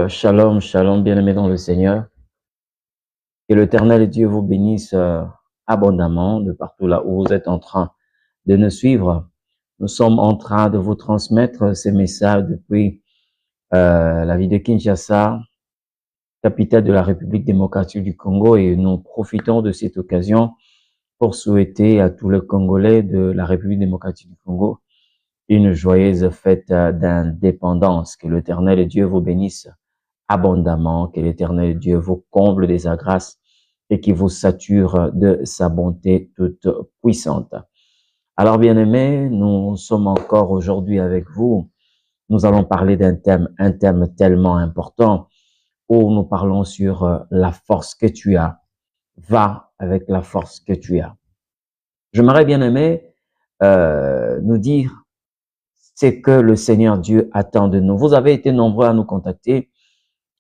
Shalom, shalom, bien-aimés dans le Seigneur. Que l'Éternel Dieu vous bénisse abondamment de partout là où vous êtes en train de nous suivre. Nous sommes en train de vous transmettre ces messages depuis la ville de Kinshasa, capitale de la République démocratique du Congo, et nous profitons de cette occasion pour souhaiter à tous les Congolais de la République démocratique du Congo une joyeuse fête d'indépendance. Que l'Éternel Dieu vous bénisse abondamment, que l'Éternel Dieu vous comble de sa grâce et qui vous sature de sa bonté toute puissante. Alors, bien-aimés, nous sommes encore aujourd'hui avec vous. Nous allons parler un thème tellement important où nous parlons sur la force que tu as. Va avec la force que tu as. J'aimerais, bien-aimés, nous dire ce que le Seigneur Dieu attend de nous. Vous avez été nombreux à nous contacter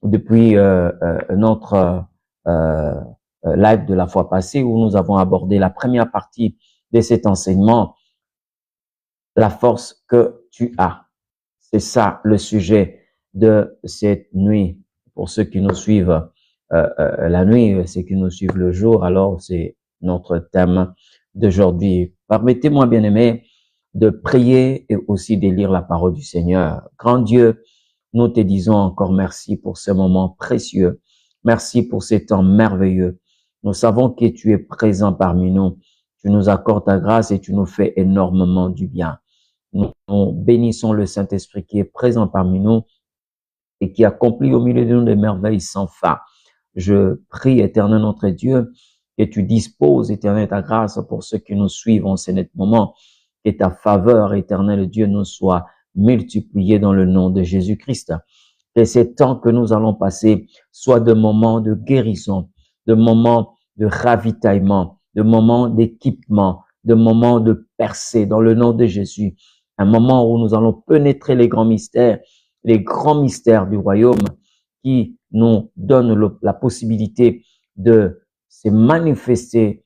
depuis notre live de la fois passée où nous avons abordé la première partie de cet enseignement, la force que tu as. C'est ça le sujet de cette nuit. Pour ceux qui nous suivent la nuit, ceux qui nous suivent le jour, alors c'est notre thème d'aujourd'hui. Permettez-moi, bien-aimés, de prier et aussi de lire la parole du Seigneur. Grand Dieu, nous te disons encore merci pour ce moment précieux. Merci pour ces temps merveilleux. Nous savons que tu es présent parmi nous. Tu nous accordes ta grâce et tu nous fais énormément du bien. Nous bénissons le Saint-Esprit qui est présent parmi nous et qui accomplit au milieu de nous des merveilles sans fin. Je prie, Éternel notre Dieu, que tu disposes, Éternel, ta grâce pour ceux qui nous suivent en ce moment, que ta faveur, Éternel Dieu, nous soit multipliée dans le nom de Jésus-Christ. Que ces temps que nous allons passer soient de moments de guérison, de moments de ravitaillement, de moments d'équipement, de moments de percée dans le nom de Jésus. Un moment où nous allons pénétrer les grands mystères du royaume qui nous donnent la possibilité de se manifester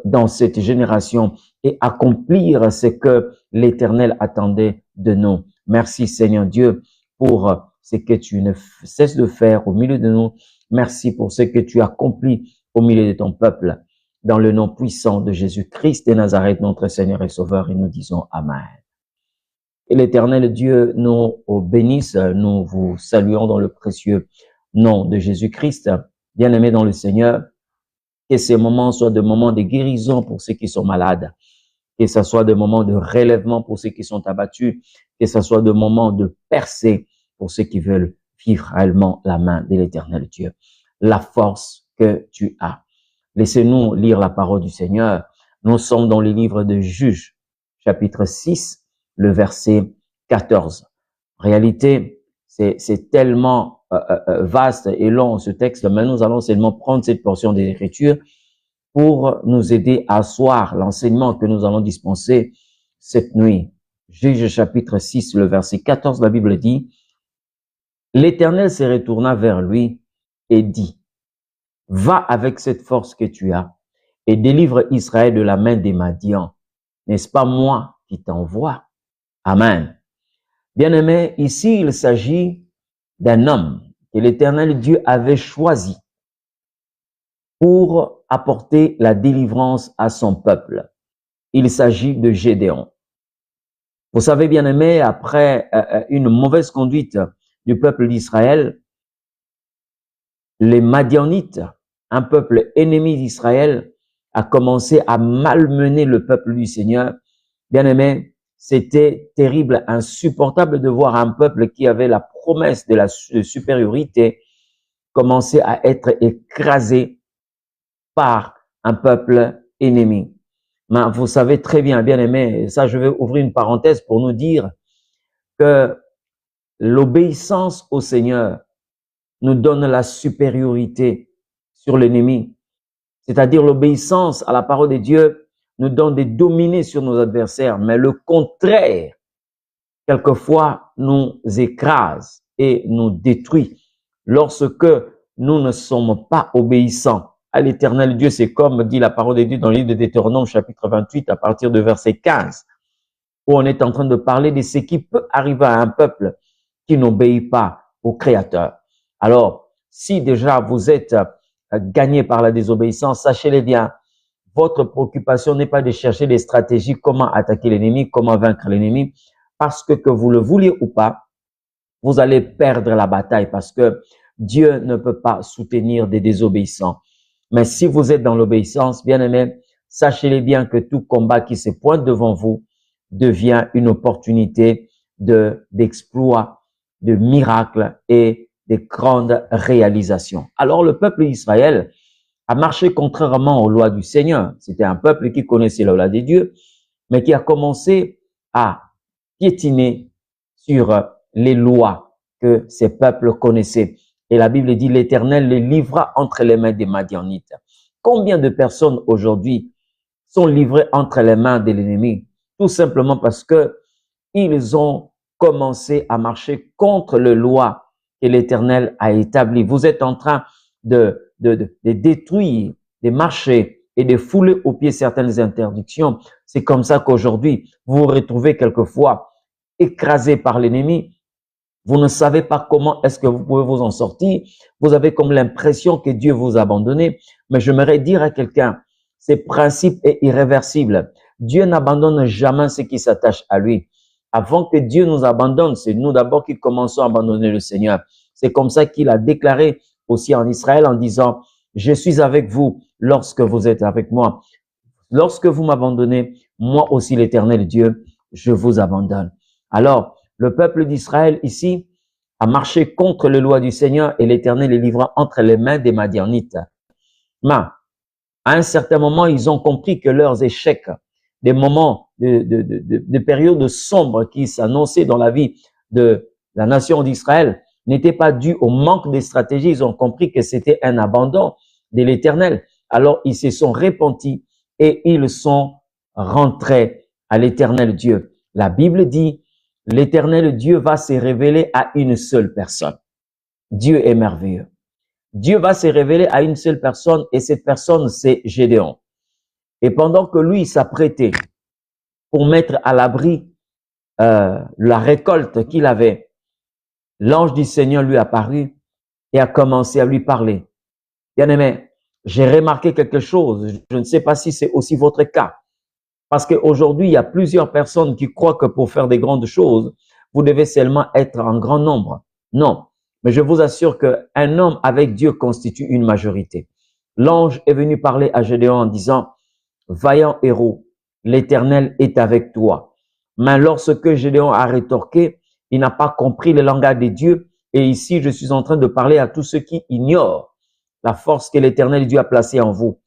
dans cette génération et accomplir ce que l'Éternel attendait de nous. Merci Seigneur Dieu pour ce que tu ne cesses de faire au milieu de nous. Merci pour ce que tu accomplis au milieu de ton peuple. Dans le nom puissant de Jésus-Christ de Nazareth, notre Seigneur et Sauveur, et nous disons Amen. Et l'Éternel Dieu nous bénisse. Nous vous saluons dans le précieux nom de Jésus-Christ. Bien-aimés dans le Seigneur, que ces moments soient des moments de guérison pour ceux qui sont malades, que ce soit des moments de relèvement pour ceux qui sont abattus, que ce soit des moments de percée pour ceux qui veulent vivre réellement la main de l'Éternel Dieu. La force que tu as. Laissez-nous lire la parole du Seigneur. Nous sommes dans le livre de Juges, chapitre 6, le verset 14. En réalité, c'est tellement vaste et long ce texte, mais nous allons seulement prendre cette portion des Écritures pour nous aider à asseoir l'enseignement que nous allons dispenser cette nuit. Juges chapitre 6, le verset 14, la Bible dit, « L'Éternel se retourna vers lui et dit, « Va avec cette force que tu as et délivre Israël de la main des Madians. N'est-ce pas moi qui t'envoie? » Amen. Bien-aimé, ici il s'agit d'un homme que l'Éternel Dieu avait choisi pour apporter la délivrance à son peuple. Il s'agit de Gédéon. Vous savez, bien-aimé, après une mauvaise conduite du peuple d'Israël, les Madianites, un peuple ennemi d'Israël, a commencé à malmener le peuple du Seigneur. Bien-aimé, c'était terrible, insupportable de voir un peuple qui avait la promesse de la supériorité commencer à être écrasé par un peuple ennemi. Mais vous savez très bien, bien-aimé, ça je vais ouvrir une parenthèse pour nous dire que l'obéissance au Seigneur nous donne la supériorité sur l'ennemi. C'est-à-dire l'obéissance à la parole de Dieu nous donne de dominer sur nos adversaires, mais le contraire, quelquefois, nous écrase et nous détruit lorsque nous ne sommes pas obéissants à l'Éternel Dieu. C'est comme dit la parole de Dieu dans le livre de Deutéronome, chapitre 28, à partir de verset 15, où on est en train de parler de ce qui peut arriver à un peuple qui n'obéit pas au Créateur. Alors, si déjà vous êtes gagné par la désobéissance, sachez-le bien, votre préoccupation n'est pas de chercher des stratégies, comment attaquer l'ennemi, comment vaincre l'ennemi, parce que vous le vouliez ou pas, vous allez perdre la bataille parce que Dieu ne peut pas soutenir des désobéissants. Mais si vous êtes dans l'obéissance, bien aimé, sachez-le bien que tout combat qui se pointe devant vous devient une opportunité d'exploit, de miracles et de grandes réalisations. Alors le peuple d'Israël a marché contrairement aux lois du Seigneur. C'était un peuple qui connaissait la loi de Dieu, mais qui a commencé à piétiner sur les lois que ces peuples connaissaient. Et la Bible dit, l'Éternel les livra entre les mains des Madianites. Combien de personnes aujourd'hui sont livrées entre les mains de l'ennemi? Tout simplement parce que ils ont commencé à marcher contre les lois que l'Éternel a établies. Vous êtes en train de détruire, de marcher et de fouler aux pieds certaines interdictions. C'est comme ça qu'aujourd'hui, vous vous retrouvez quelquefois écrasé par l'ennemi. Vous ne savez pas comment est-ce que vous pouvez vous en sortir. Vous avez comme l'impression que Dieu vous a abandonné. Mais j'aimerais dire à quelqu'un, ce principe est irréversible. Dieu n'abandonne jamais ceux qui s'attachent à lui. Avant que Dieu nous abandonne, c'est nous d'abord qui commençons à abandonner le Seigneur. C'est comme ça qu'il a déclaré aussi en Israël en disant, je suis avec vous lorsque vous êtes avec moi. Lorsque vous m'abandonnez, moi aussi l'Éternel Dieu, je vous abandonne. Alors, le peuple d'Israël ici a marché contre les lois du Seigneur et l'Éternel les livra entre les mains des Madianites. Mais à un certain moment, ils ont compris que leurs échecs, des moments de périodes sombres qui s'annonçaient dans la vie de la nation d'Israël n'étaient pas dus au manque de stratégie. Ils ont compris que c'était un abandon de l'Éternel. Alors, ils se sont repentis et ils sont rentrés à l'Éternel Dieu. La Bible dit, l'Éternel Dieu va se révéler à une seule personne. Dieu est merveilleux. Dieu va se révéler à une seule personne et cette personne, c'est Gédéon. Et pendant que lui s'apprêtait pour mettre à l'abri la récolte qu'il avait, l'ange du Seigneur lui apparut et a commencé à lui parler. Bien-aimé, j'ai remarqué quelque chose. Je ne sais pas si c'est aussi votre cas. Parce qu'aujourd'hui, il y a plusieurs personnes qui croient que pour faire des grandes choses, vous devez seulement être en grand nombre. Non. Mais je vous assure qu'un homme avec Dieu constitue une majorité. L'ange est venu parler à Gédéon en disant, vaillant héros, l'Éternel est avec toi. Mais lorsque Gédéon a rétorqué, il n'a pas compris le langage de Dieu. Et ici, je suis en train de parler à tous ceux qui ignorent la force que l'Éternel Dieu a placée en vous.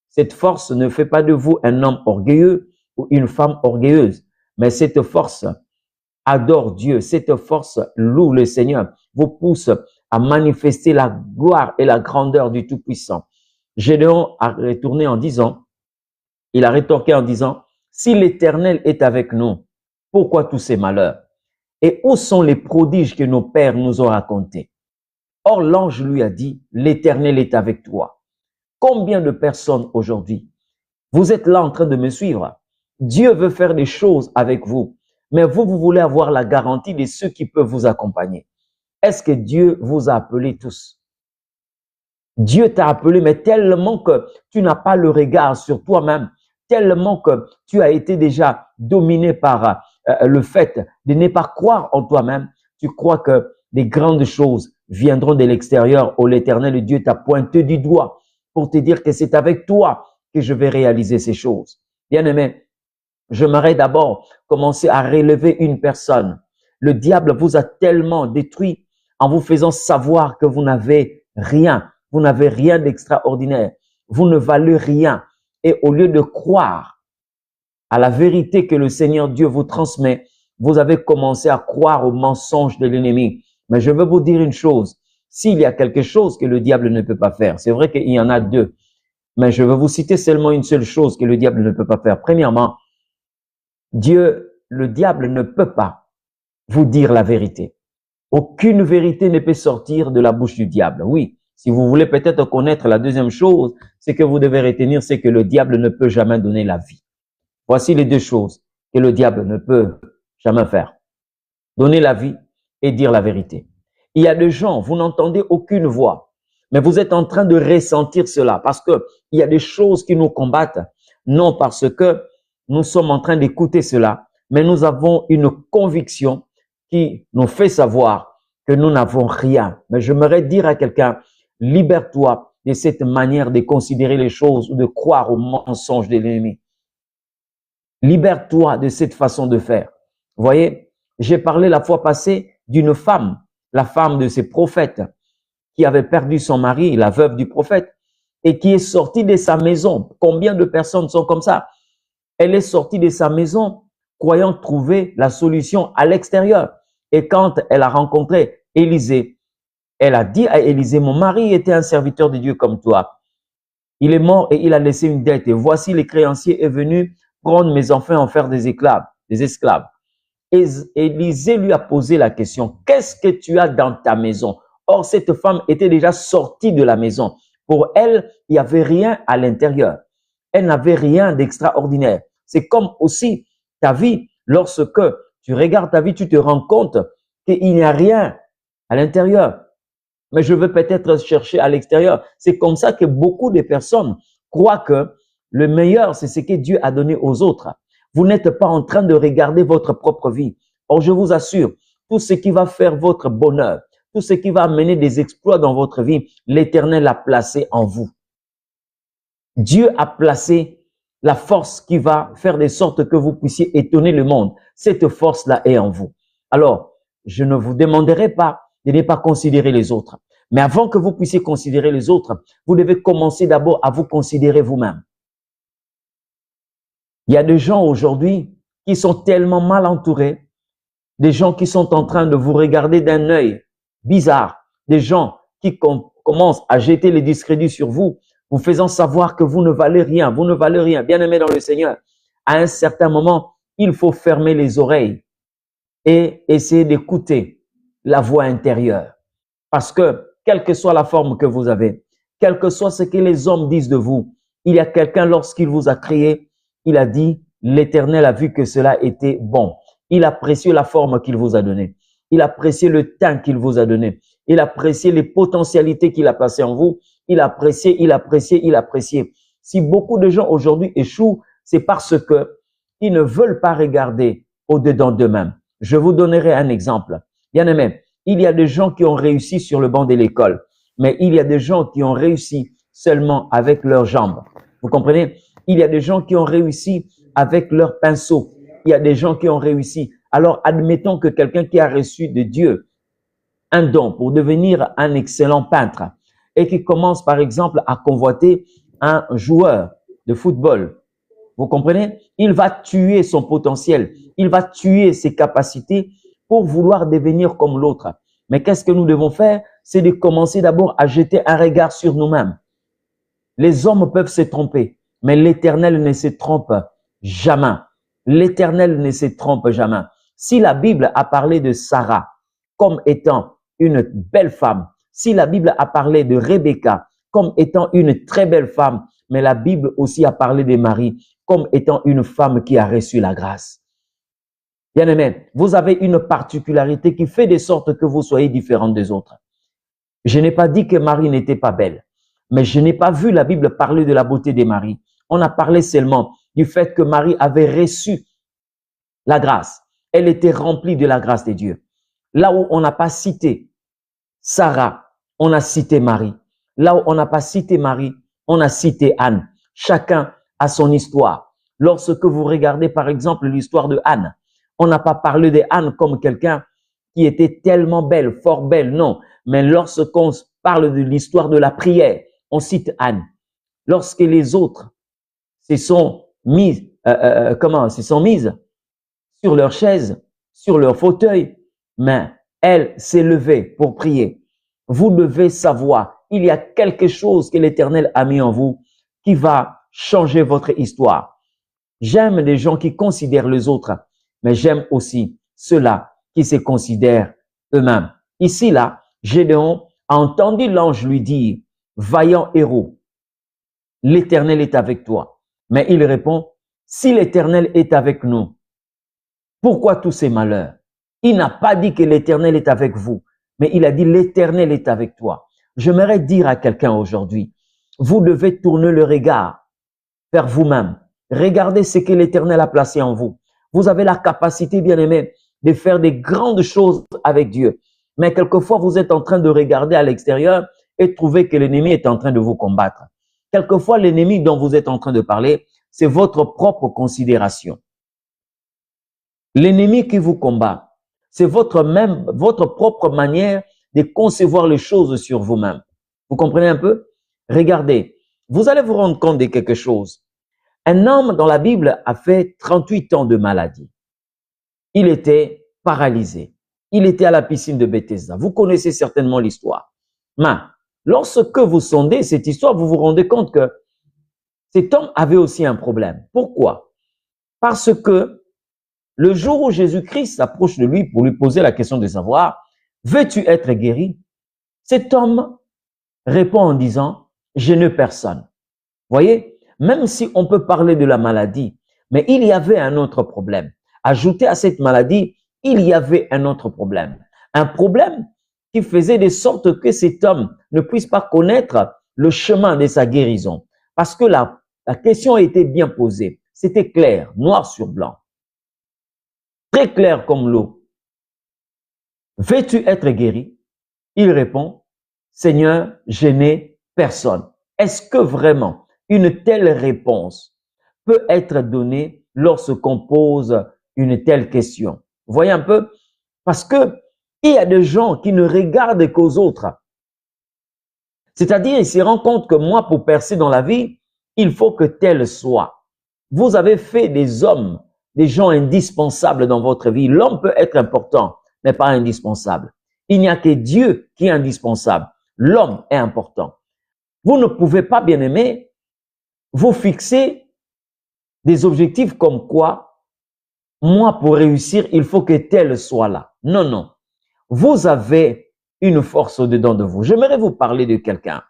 Cette force ne fait pas de vous un homme orgueilleux ou une femme orgueilleuse, mais cette force adore Dieu, cette force loue le Seigneur, vous pousse à manifester la gloire et la grandeur du Tout-Puissant. Gédéon a retourné en disant, il a rétorqué en disant, si l'Éternel est avec nous, pourquoi tous ces malheurs? Et où sont les prodiges que nos pères nous ont racontés? Or, l'ange lui a dit, l'Éternel est avec toi. Combien de personnes aujourd'hui, vous êtes là en train de me suivre? Dieu veut faire des choses avec vous, mais vous voulez avoir la garantie de ceux qui peuvent vous accompagner. Est-ce que Dieu vous a appelés tous? Dieu t'a appelé, mais tellement que tu n'as pas le regard sur toi-même, tellement que tu as été déjà dominé par le fait de ne pas croire en toi-même, tu crois que les grandes choses viendront de l'extérieur où l'Éternel Dieu t'a pointé du doigt pour te dire que c'est avec toi que je vais réaliser ces choses. Bien-aimé, j'aimerais d'abord commencer à relever une personne. Le diable vous a tellement détruit en vous faisant savoir que vous n'avez rien. Vous n'avez rien d'extraordinaire. Vous ne valez rien. Et au lieu de croire à la vérité que le Seigneur Dieu vous transmet, vous avez commencé à croire aux mensonges de l'ennemi. Mais je veux vous dire une chose. S'il y a quelque chose que le diable ne peut pas faire, c'est vrai qu'il y en a deux. Mais je veux vous citer seulement une seule chose que le diable ne peut pas faire. Premièrement, le diable ne peut pas vous dire la vérité. Aucune vérité ne peut sortir de la bouche du diable. Oui, si vous voulez peut-être connaître la deuxième chose, c'est que vous devez retenir, c'est que le diable ne peut jamais donner la vie. Voici les deux choses que le diable ne peut jamais faire. Donner la vie et dire la vérité. Il y a des gens, vous n'entendez aucune voix, mais vous êtes en train de ressentir cela parce que il y a des choses qui nous combattent, non parce que nous sommes en train d'écouter cela, mais nous avons une conviction qui nous fait savoir que nous n'avons rien. Mais j'aimerais dire à quelqu'un, libère-toi de cette manière de considérer les choses ou de croire aux mensonges de l'ennemi. Libère-toi de cette façon de faire. Vous voyez, j'ai parlé la fois passée d'une femme, la femme de ces prophètes, qui avait perdu son mari, la veuve du prophète, et qui est sortie de sa maison. Combien de personnes sont comme ça? Elle est sortie de sa maison croyant trouver la solution à l'extérieur. Et quand elle a rencontré Élisée, elle a dit à Élisée, mon mari était un serviteur de Dieu comme toi. Il est mort et il a laissé une dette. Et voici le créancier est venu prendre mes enfants et en faire des esclaves. Et Élisée lui a posé la question, qu'est-ce que tu as dans ta maison? Or, cette femme était déjà sortie de la maison. Pour elle, il n'y avait rien à l'intérieur. Elle n'avait rien d'extraordinaire. C'est comme aussi ta vie, lorsque tu regardes ta vie, tu te rends compte qu'il n'y a rien à l'intérieur. Mais je veux peut-être chercher à l'extérieur. C'est comme ça que beaucoup de personnes croient que le meilleur, c'est ce que Dieu a donné aux autres. Vous n'êtes pas en train de regarder votre propre vie. Or, je vous assure, tout ce qui va faire votre bonheur, tout ce qui va amener des exploits dans votre vie, l'Éternel a placé en vous. Dieu a placé la force qui va faire de sorte que vous puissiez étonner le monde. Cette force-là est en vous. Alors, je ne vous demanderai pas de ne pas considérer les autres. Mais avant que vous puissiez considérer les autres, vous devez commencer d'abord à vous considérer vous-même. Il y a des gens aujourd'hui qui sont tellement mal entourés, des gens qui sont en train de vous regarder d'un œil bizarre, des gens qui commencent à jeter les discrédits sur vous, vous faisant savoir que vous ne valez rien, vous ne valez rien. Bien-aimés dans le Seigneur, à un certain moment, il faut fermer les oreilles et essayer d'écouter la voix intérieure. Parce que, quelle que soit la forme que vous avez, quel que soit ce que les hommes disent de vous, il y a quelqu'un, lorsqu'il vous a créé, il a dit, l'Éternel a vu que cela était bon. Il apprécie la forme qu'il vous a donnée. Il apprécie le temps qu'il vous a donné. Il apprécie les potentialités qu'il a placées en vous. Il apprécie. Si beaucoup de gens aujourd'hui échouent, c'est parce que ils ne veulent pas regarder au-dedans d'eux-mêmes. Je vous donnerai un exemple. Bien-aimé, il y a des gens qui ont réussi sur le banc de l'école, mais il y a des gens qui ont réussi seulement avec leurs jambes. Vous comprenez? Il y a des gens qui ont réussi avec leurs pinceaux. Il y a des gens qui ont réussi. Alors, admettons que quelqu'un qui a reçu de Dieu un don pour devenir un excellent peintre et qui commence, par exemple, à convoiter un joueur de football. Vous comprenez? Il va tuer son potentiel. Il va tuer ses capacités pour vouloir devenir comme l'autre. Mais qu'est-ce que nous devons faire? C'est de commencer d'abord à jeter un regard sur nous-mêmes. Les hommes peuvent se tromper, mais l'Éternel ne se trompe jamais. L'Éternel ne se trompe jamais. Si la Bible a parlé de Sarah comme étant une belle femme, si la Bible a parlé de Rebecca comme étant une très belle femme, mais la Bible aussi a parlé de Marie comme étant une femme qui a reçu la grâce. Bien-aimé, vous avez une particularité qui fait de sorte que vous soyez différent des autres. Je n'ai pas dit que Marie n'était pas belle, mais je n'ai pas vu la Bible parler de la beauté de Marie. On a parlé seulement du fait que Marie avait reçu la grâce. Elle était remplie de la grâce de Dieu. Là où on n'a pas cité Sarah, on a cité Marie. Là où on n'a pas cité Marie, on a cité Anne. Chacun a son histoire. Lorsque vous regardez par exemple l'histoire de Anne, on n'a pas parlé de Anne comme quelqu'un qui était tellement belle, fort belle, non. Mais lorsqu'on parle de l'histoire de la prière, on cite Anne. Lorsque les autres se sont mises sur leur chaise, sur leur fauteuil, mais elle s'est levée pour prier. Vous devez savoir, il y a quelque chose que l'Éternel a mis en vous qui va changer votre histoire. J'aime les gens qui considèrent les autres, mais j'aime aussi ceux-là qui se considèrent eux-mêmes. Ici, là, Gédéon a entendu l'ange lui dire, « Vaillant héros, l'Éternel est avec toi. » Mais il répond, « Si l'Éternel est avec nous, pourquoi tous ces malheurs? » Il n'a pas dit que l'Éternel est avec vous, Mais il a dit, l'Éternel est avec toi. J'aimerais dire à quelqu'un aujourd'hui, vous devez tourner le regard vers vous-même. Regardez ce que l'Éternel a placé en vous. Vous avez la capacité, bien aimé, de faire des grandes choses avec Dieu. Mais quelquefois, vous êtes en train de regarder à l'extérieur et trouver que l'ennemi est en train de vous combattre. Quelquefois, l'ennemi dont vous êtes en train de parler, c'est votre propre considération. L'ennemi qui vous combat, c'est votre propre manière de concevoir les choses sur vous-même. Vous comprenez un peu? Regardez, vous allez vous rendre compte de quelque chose. Un homme dans la Bible a fait 38 ans de maladie. Il était paralysé. Il était à la piscine de Bethesda. Vous connaissez certainement l'histoire. Mais lorsque vous sondez cette histoire, vous vous rendez compte que cet homme avait aussi un problème. Pourquoi? Parce que le jour où Jésus-Christ s'approche de lui pour lui poser la question de savoir, veux-tu être guéri? Cet homme répond en disant, je n'ai personne. Voyez, même si on peut parler de la maladie, mais il y avait un autre problème. Ajouté à cette maladie, il y avait un autre problème. Un problème qui faisait de sorte que cet homme ne puisse pas connaître le chemin de sa guérison. Parce que la question était bien posée. C'était clair, noir sur blanc. Très clair comme l'eau. Veux-tu être guéri? Il répond, Seigneur, je n'ai personne. Est-ce que vraiment une telle réponse peut être donnée lorsqu'on pose une telle question? Vous voyez un peu? Parce que il y a des gens qui ne regardent qu'aux autres. C'est-à-dire, ils se rendent compte que moi, pour percer dans la vie, il faut que tel soit. Vous avez fait des hommes, des gens indispensables dans votre vie. L'homme peut être important, mais pas indispensable. Il n'y a que Dieu qui est indispensable. L'homme est important. Vous ne pouvez pas, bien aimé, vous fixer des objectifs comme quoi, moi, pour réussir, il faut que tel soit là. Non, non. Vous avez une force au-dedans de vous. J'aimerais vous parler de quelqu'un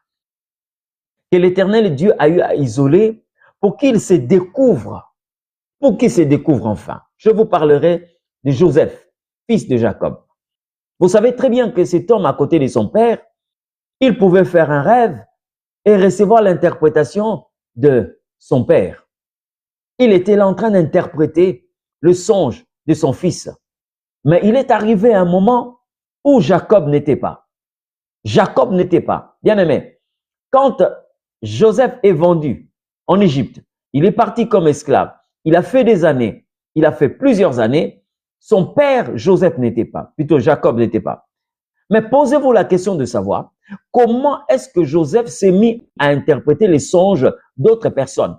que l'Éternel Dieu a eu à isoler pour qu'il se découvre, enfin. Je vous parlerai de Joseph, fils de Jacob. Vous savez très bien que cet homme à côté de son père, il pouvait faire un rêve et recevoir l'interprétation de son père. Il était là en train d'interpréter le songe de son fils. Mais il est arrivé à un moment où Jacob n'était pas. Jacob n'était pas. Bien aimé, quand Joseph est vendu en Égypte, il est parti comme esclave. Il a fait des années. Il a fait plusieurs années. Son père, Joseph, n'était pas. Plutôt, Jacob n'était pas. Mais posez-vous la question de savoir comment est-ce que Joseph s'est mis à interpréter les songes d'autres personnes.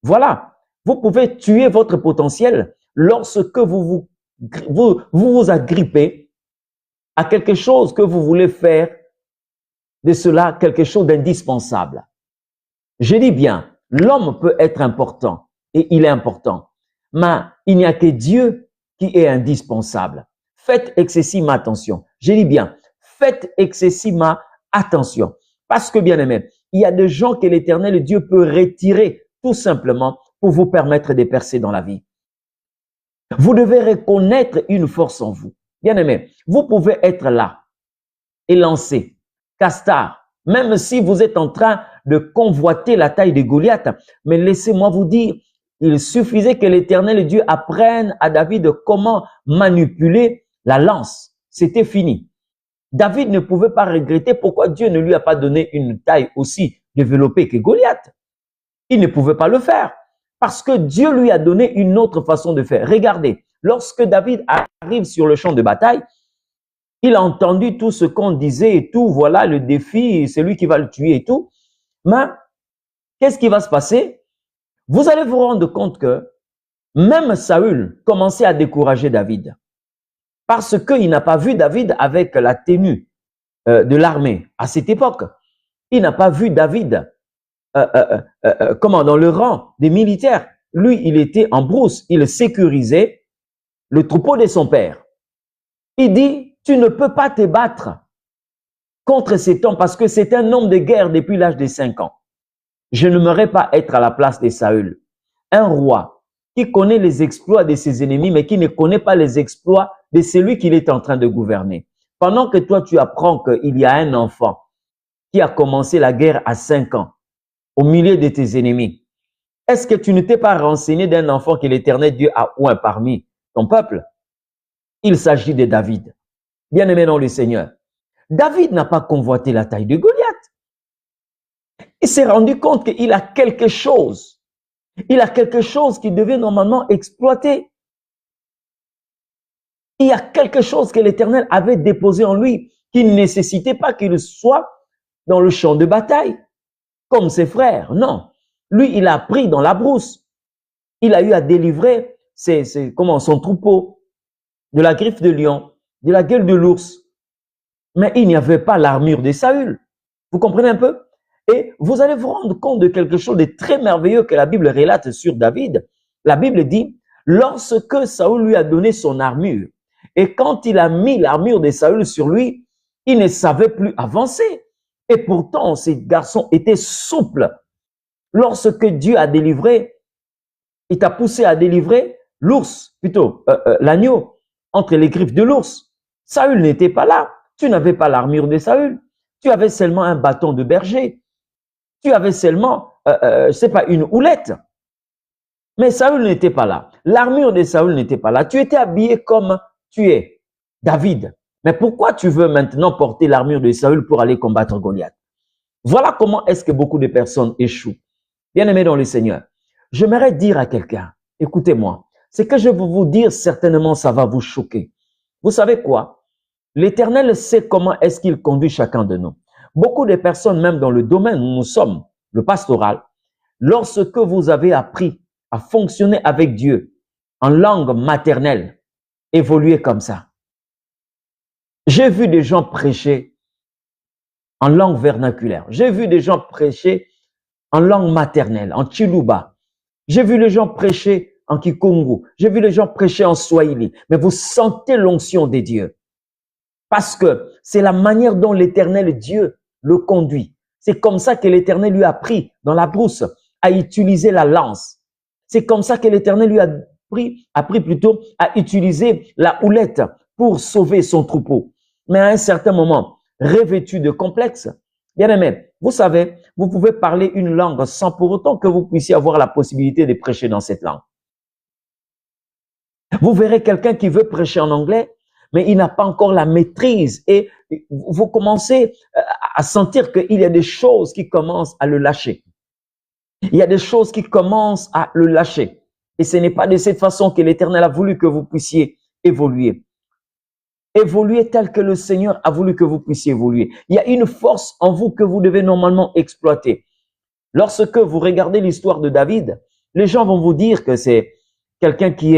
Voilà. Vous pouvez tuer votre potentiel lorsque vous vous agrippez à quelque chose que vous voulez faire de cela quelque chose d'indispensable. Je dis bien, l'homme peut être important et il est important, mais il n'y a que Dieu qui est indispensable. Faites excessivement attention. Je dis bien, faites excessivement attention. Parce que, bien aimé, il y a des gens que l'Éternel Dieu peut retirer tout simplement pour vous permettre de percer dans la vie. Vous devez reconnaître une force en vous. Bien aimé, vous pouvez être là, élancé, castard, même si vous êtes en train de convoiter la taille de Goliath. Mais laissez-moi vous dire, il suffisait que l'Éternel Dieu apprenne à David comment manipuler la lance. C'était fini. David ne pouvait pas regretter pourquoi Dieu ne lui a pas donné une taille aussi développée que Goliath. Il ne pouvait pas le faire parce que Dieu lui a donné une autre façon de faire. Regardez, lorsque David arrive sur le champ de bataille, il a entendu tout ce qu'on disait et tout, voilà le défi, c'est lui qui va le tuer et tout. Mais qu'est-ce qui va se passer? Vous allez vous rendre compte que même Saül commençait à décourager David parce qu'il n'a pas vu David avec la tenue de l'armée à cette époque. Il n'a pas vu David dans le rang des militaires. Lui, il était en brousse, il sécurisait le troupeau de son père. Il dit, tu ne peux pas te battre contre cet homme parce que c'est un homme de guerre depuis l'âge de 5 ans. Je n'aimerais pas être à la place de Saül, un roi qui connaît les exploits de ses ennemis, mais qui ne connaît pas les exploits de celui qu'il est en train de gouverner. Pendant que toi, tu apprends qu'il y a un enfant qui a commencé la guerre à 5 ans, au milieu de tes ennemis, est-ce que tu ne t'es pas renseigné d'un enfant que l'Éternel Dieu a oint parmi ton peuple? Il s'agit de David. Bien-aimé dans le Seigneur, David n'a pas convoité la taille de Goliath. Il s'est rendu compte qu'il a quelque chose. Il a quelque chose qu'il devait normalement exploiter. Il y a quelque chose que l'Éternel avait déposé en lui qui ne nécessitait pas qu'il soit dans le champ de bataille, comme ses frères. Non. Lui, il a appris dans la brousse. Il a eu à délivrer son troupeau de la griffe de lion, de la gueule de l'ours. Mais il n'y avait pas l'armure de Saül. Vous comprenez un peu? Et vous allez vous rendre compte de quelque chose de très merveilleux que la Bible relate sur David. La Bible dit, lorsque Saül lui a donné son armure, et quand il a mis l'armure de Saül sur lui, il ne savait plus avancer. Et pourtant, ces garçons étaient souples. Lorsque Dieu a délivré, il t'a poussé à délivrer l'ours, plutôt l'agneau, entre les griffes de l'ours. Saül n'était pas là. Tu n'avais pas l'armure de Saül. Tu avais seulement un bâton de berger. Tu avais seulement, je sais pas, une houlette. Mais Saül n'était pas là. L'armure de Saül n'était pas là. Tu étais habillé comme tu es, David. Mais pourquoi tu veux maintenant porter l'armure de Saül pour aller combattre Goliath? Voilà comment est-ce que beaucoup de personnes échouent. Bien-aimés dans le Seigneur, j'aimerais dire à quelqu'un, écoutez-moi, ce que je vais vous dire, certainement, ça va vous choquer. Vous savez quoi? L'Éternel sait comment est-ce qu'il conduit chacun de nous. Beaucoup de personnes, même dans le domaine où nous sommes, le pastoral, lorsque vous avez appris à fonctionner avec Dieu en langue maternelle, évoluez comme ça. J'ai vu des gens prêcher en langue vernaculaire. J'ai vu des gens prêcher en langue maternelle, en Chiluba. J'ai vu les gens prêcher en Kikongo. J'ai vu les gens prêcher en Swahili. Mais vous sentez l'onction des dieux. Parce que c'est la manière dont l'Éternel Dieu le conduit. C'est comme ça que l'Éternel lui a appris dans la brousse à utiliser la lance. C'est comme ça que l'Éternel lui a appris plutôt à utiliser la houlette pour sauver son troupeau. Mais à un certain moment, revêtu de complexe, bien aimé, vous savez, vous pouvez parler une langue sans pour autant que vous puissiez avoir la possibilité de prêcher dans cette langue. Vous verrez quelqu'un qui veut prêcher en anglais, mais il n'a pas encore la maîtrise et vous commencez à sentir qu'il y a des choses qui commencent à le lâcher. Il y a des choses qui commencent à le lâcher. Et ce n'est pas de cette façon que l'Éternel a voulu que vous puissiez évoluer. Évoluer tel que le Seigneur a voulu que vous puissiez évoluer. Il y a une force en vous que vous devez normalement exploiter. Lorsque vous regardez l'histoire de David, les gens vont vous dire que c'est quelqu'un qui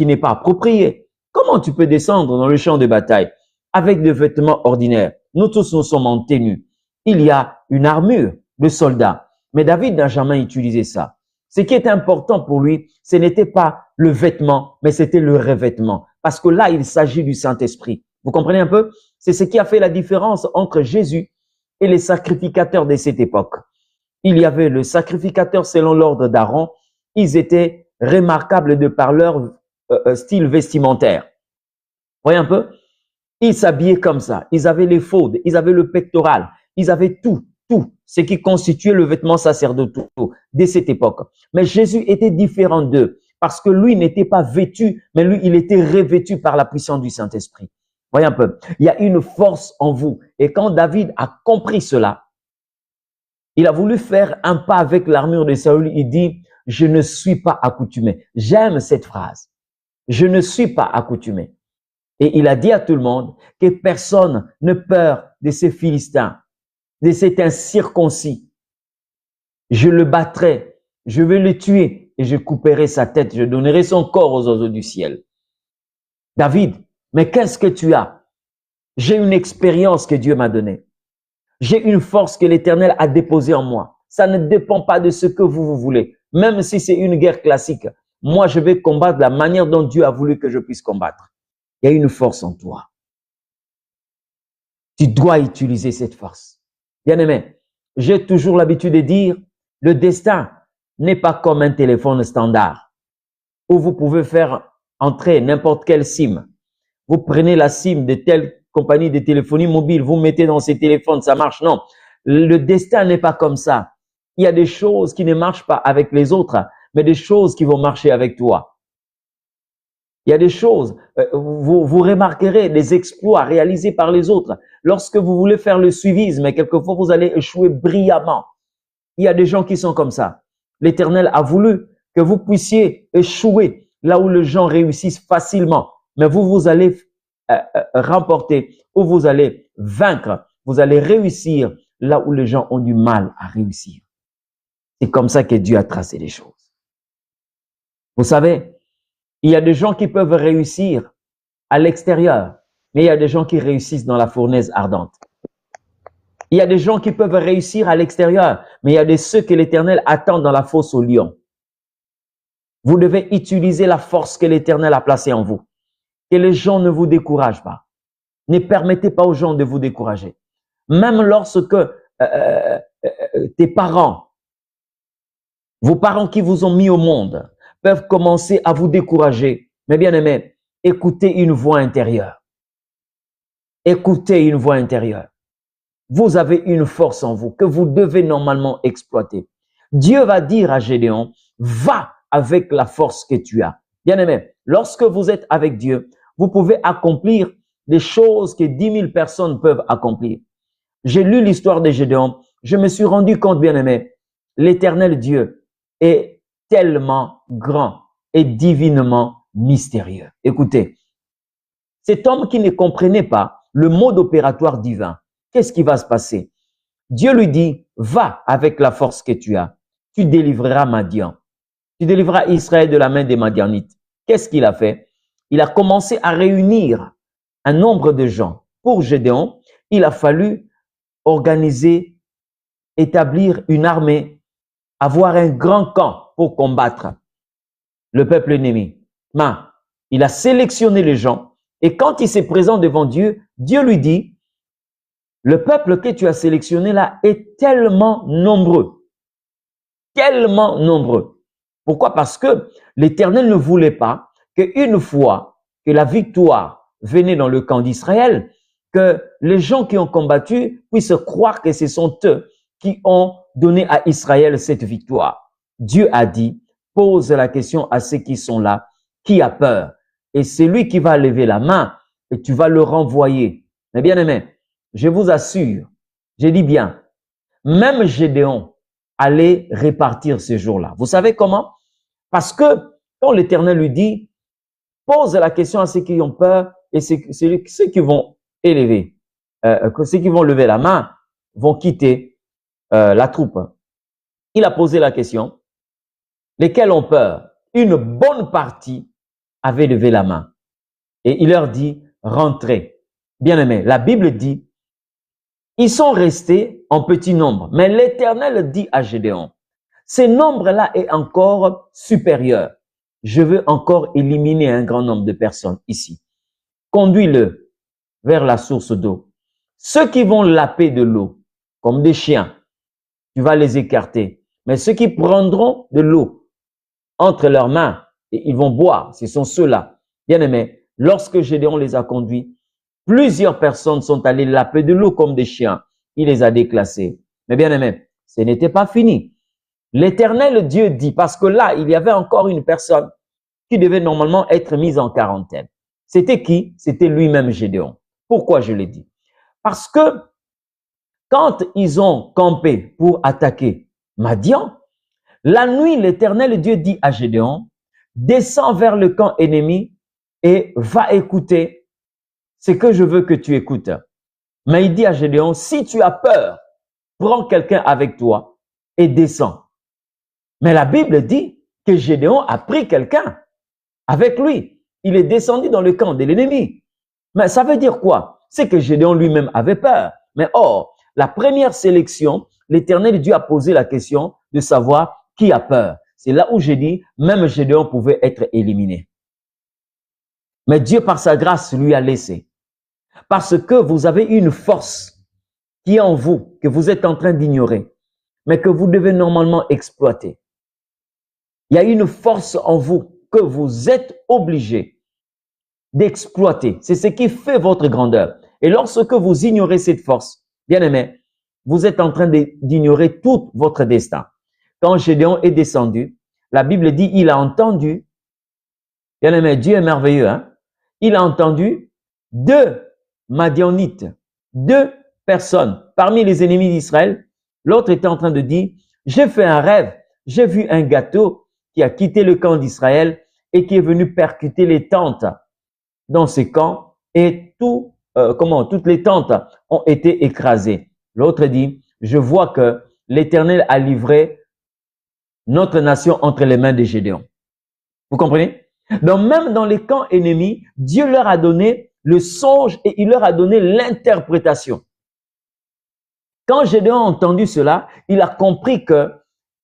n'est pas approprié. Comment tu peux descendre dans le champ de bataille avec des vêtements ordinaires? Nous tous, nous sommes en tenue. Il y a une armure de soldat. Mais David n'a jamais utilisé ça. Ce qui est important pour lui, ce n'était pas le vêtement, mais c'était le revêtement. Parce que là, il s'agit du Saint-Esprit. Vous comprenez un peu? C'est ce qui a fait la différence entre Jésus et les sacrificateurs de cette époque. Il y avait le sacrificateur selon l'ordre d'Aaron. Ils étaient remarquables de par leur style vestimentaire. Voyez un peu? Ils s'habillaient comme ça. Ils avaient les faudes, ils avaient le pectoral, ils avaient tout ce qui constituait le vêtement sacerdotal de cette époque. Mais Jésus était différent d'eux parce que lui n'était pas vêtu, mais lui, il était revêtu par la puissance du Saint-Esprit. Voyez un peu, il y a une force en vous. Et quand David a compris cela, il a voulu faire un pas avec l'armure de Saül. Il dit, je ne suis pas accoutumé. J'aime cette phrase. Je ne suis pas accoutumé. Et il a dit à tout le monde que personne ne peur de ces Philistins, de cet incirconcis. Je le battrai, je vais le tuer et je couperai sa tête, je donnerai son corps aux oiseaux du ciel. David, mais qu'est-ce que tu as? J'ai une expérience que Dieu m'a donnée. J'ai une force que l'Éternel a déposée en moi. Ça ne dépend pas de ce que vous voulez. Même si c'est une guerre classique, moi je vais combattre de la manière dont Dieu a voulu que je puisse combattre. Il y a une force en toi. Tu dois utiliser cette force. Bien-aimé, j'ai toujours l'habitude de dire, le destin n'est pas comme un téléphone standard où vous pouvez faire entrer n'importe quelle SIM. Vous prenez la SIM de tel compagnie de téléphonie mobile, vous mettez dans ces téléphones, ça marche. Non, le destin n'est pas comme ça. Il y a des choses qui ne marchent pas avec les autres, mais des choses qui vont marcher avec toi. Il y a des choses, vous remarquerez des exploits réalisés par les autres. Lorsque vous voulez faire le suivisme, quelquefois vous allez échouer brillamment. Il y a des gens qui sont comme ça. L'Éternel a voulu que vous puissiez échouer là où les gens réussissent facilement. Mais vous allez remporter ou vous allez vaincre. Vous allez réussir là où les gens ont du mal à réussir. C'est comme ça que Dieu a tracé les choses. Vous savez, il y a des gens qui peuvent réussir à l'extérieur, mais il y a des gens qui réussissent dans la fournaise ardente. Il y a des gens qui peuvent réussir à l'extérieur, mais il y a ceux que l'Éternel attend dans la fosse au lion. Vous devez utiliser la force que l'Éternel a placée en vous. Que les gens ne vous découragent pas. Ne permettez pas aux gens de vous décourager. Même lorsque tes parents, vos parents qui vous ont mis au monde, peuvent commencer à vous décourager. Mais bien aimé, écoutez une voix intérieure. Écoutez une voix intérieure. Vous avez une force en vous que vous devez normalement exploiter. Dieu va dire à Gédéon, va avec la force que tu as. Bien aimé, lorsque vous êtes avec Dieu, vous pouvez accomplir des choses que 10 000 personnes peuvent accomplir. J'ai lu l'histoire de Gédéon. Je me suis rendu compte, bien aimé, l'Éternel Dieu est tellement grand et divinement mystérieux. Écoutez, cet homme qui ne comprenait pas le mode opératoire divin, qu'est-ce qui va se passer? Dieu lui dit, va avec la force que tu as. Tu délivreras Madian. Tu délivreras Israël de la main des Madianites. Qu'est-ce qu'il a fait? Il a commencé à réunir un nombre de gens. Pour Gédéon, il a fallu organiser, établir une armée, avoir un grand camp pour combattre le peuple ennemi. Mais il a sélectionné les gens et quand il s'est présent devant Dieu, Dieu lui dit, le peuple que tu as sélectionné là est tellement nombreux. Tellement nombreux. Pourquoi? Parce que l'Éternel ne voulait pas qu'une fois que la victoire venait dans le camp d'Israël, que les gens qui ont combattu puissent croire que ce sont eux qui ont donné à Israël cette victoire. Dieu a dit, pose la question à ceux qui sont là, qui a peur? Et c'est lui qui va lever la main et tu vas le renvoyer. Mais bien aimé, je vous assure, j'ai dit bien, même Gédéon allait répartir ces jours-là. Vous savez comment? Parce que quand l'Éternel lui dit, pose la question à ceux qui ont peur et ceux qui vont élever, ceux qui vont lever la main vont quitter la troupe. Il a posé la question, lesquels ont peur? Une bonne partie avait levé la main. Et il leur dit, rentrez. Bien aimé, la Bible dit, ils sont restés en petit nombre. Mais l'Éternel dit à Gédéon, ce nombre-là est encore supérieur. Je veux encore éliminer un grand nombre de personnes ici. Conduis-le vers la source d'eau. Ceux qui vont laper de l'eau, comme des chiens, tu vas les écarter. Mais ceux qui prendront de l'eau entre leurs mains et ils vont boire, ce sont ceux-là. Bien aimé, lorsque Gédéon les a conduits, plusieurs personnes sont allées laper de l'eau comme des chiens. Il les a déclassés. Mais bien aimé, ce n'était pas fini. L'Éternel Dieu dit, parce que là, il y avait encore une personne qui devait normalement être mise en quarantaine. C'était qui? C'était lui-même Gédéon. Pourquoi je l'ai dit? Parce que quand ils ont campé pour attaquer Madian, la nuit, l'Éternel Dieu dit à Gédéon, descends vers le camp ennemi et va écouter ce que je veux que tu écoutes. Mais il dit à Gédéon, si tu as peur, prends quelqu'un avec toi et descends. Mais la Bible dit que Gédéon a pris quelqu'un avec lui. Il est descendu dans le camp de l'ennemi. Mais ça veut dire quoi? C'est que Gédéon lui-même avait peur. Mais or, la première sélection, l'Éternel Dieu a posé la question de savoir qui a peur. C'est là où j'ai dit, même Gédéon pouvait être éliminé. Mais Dieu, par sa grâce, lui a laissé. Parce que vous avez une force qui est en vous, que vous êtes en train d'ignorer, mais que vous devez normalement exploiter. Il y a une force en vous que vous êtes obligé d'exploiter. C'est ce qui fait votre grandeur. Et lorsque vous ignorez cette force, bien aimé, vous êtes en train d'ignorer tout votre destin. Quand Gédéon est descendu, la Bible dit, il a entendu, bien aimé, Dieu est merveilleux, hein? Il a entendu 2 Madianites, 2 personnes parmi les ennemis d'Israël. L'autre était en train de dire, j'ai fait un rêve, j'ai vu un gâteau qui a quitté le camp d'Israël et qui est venu percuter les tentes dans ces camps et toutes les tentes ont été écrasées. L'autre dit, je vois que l'Éternel a livré notre nation entre les mains de Gédéon. Vous comprenez? Donc même dans les camps ennemis, Dieu leur a donné le songe et il leur a donné l'interprétation. Quand Gédéon a entendu cela, il a compris que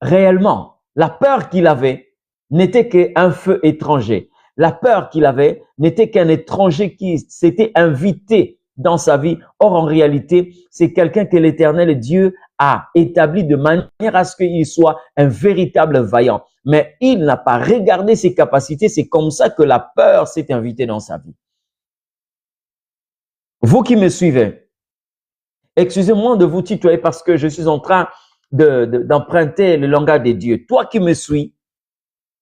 réellement, la peur qu'il avait n'était qu'un feu étranger. La peur qu'il avait n'était qu'un étranger qui s'était invité dans sa vie. Or, en réalité, c'est quelqu'un que l'Éternel Dieu a établi de manière à ce qu'il soit un véritable vaillant. Mais il n'a pas regardé ses capacités. C'est comme ça que la peur s'est invitée dans sa vie. Vous qui me suivez, excusez-moi de vous tutoyer parce que je suis en train d'emprunter le langage de Dieu. Toi qui me suis,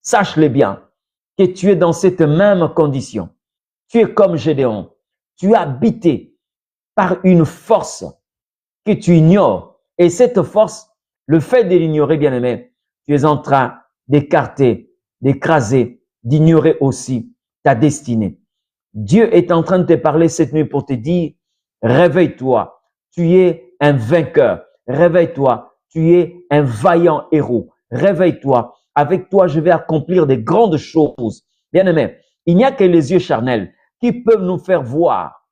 sache-le bien, que tu es dans cette même condition. Tu es comme Gédéon. Tu es habité par une force que tu ignores. Et cette force, le fait de l'ignorer, bien aimé, tu es en train d'écarter, d'écraser, d'ignorer aussi ta destinée. Dieu est en train de te parler cette nuit pour te dire, réveille-toi, tu es un vainqueur. Réveille-toi, tu es un vaillant héros. Réveille-toi, avec toi je vais accomplir des grandes choses. Bien-aimé, il n'y a que les yeux charnels qui peuvent nous faire voir